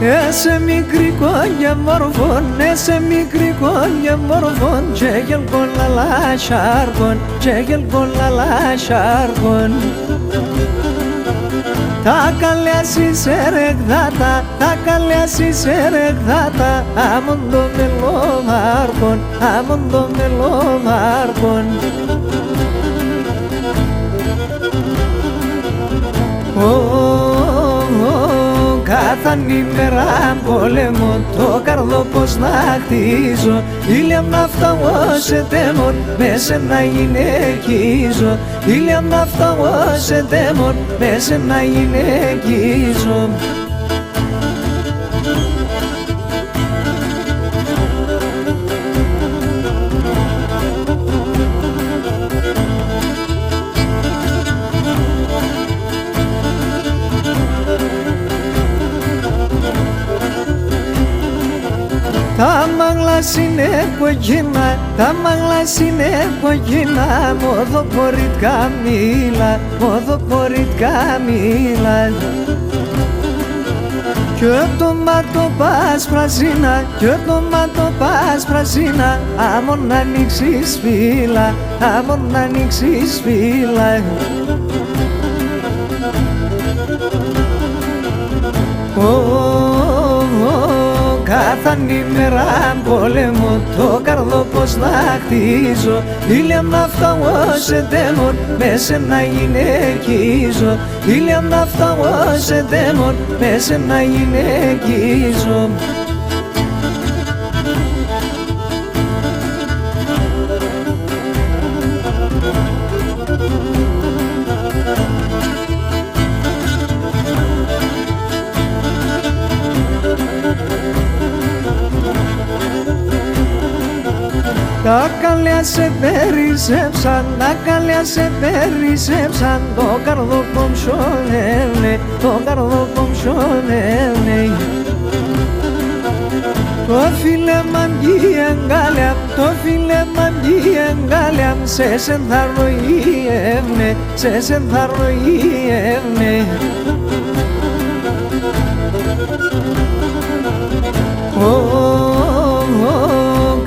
Ese μικρή κόνια μορφών, ese μικρή κόνια μορφών, και γελκόν λαλά σάρκον, και γελκόν λαλά σάρκον. Τα καλιάσει σε ρεγδάτα, τα καλιάσει σε ρεγδάτα, άμον το μελομάρκον, άμον το μελομάρκον. Κάθαν ημέρα πόλεμο, το καρδό πως να χτίζω, ήλια να φτάω σε τέμον, μέσα να γυναικίζω, ήλια να φτάω σε τέμον, μέσα να γυναικίζω. Τα μάγλας είναι κοκκίνα, τα μάγλας είναι κοκκίνα, μοδοποριτικά μήλα, μοδοποριτικά μήλα. Κι το μάτω πας πρασίνα, κι το μάτω πας πρασίνα, άμον να ανοίξεις φύλλα, άμον να ανοίξεις φύλλα. Κάθαν ημέρα πόλεμο, το καρδό πως να χτίζω, ήλια να φτάω σε τέμον, μέσα να γυναικίζω, ήλια να φτάω σε τέμον, μέσα να γυναικίζω. Τα καλιά σε περισσέψαν, τα καλιά σε περισσέψαν, το καρδό κομψώνε, το καρδό κομψώνε. Το φίλε μαγκή εγκάλια, το φίλε μαγκή εγκάλια, σε σενθαρροϊεύνε, σε σενθαρροϊεύνε.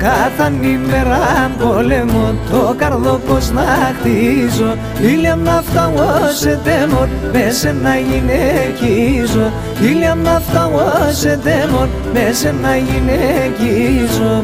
Κάθαν ημέρα πόλεμο, το καρδό πως να χτίζω, ήλια να φτάω σε τέμον, μέσα να γυναικίζω, ήλια να φτάω σε τέμον, μέσα να γυναικίζω.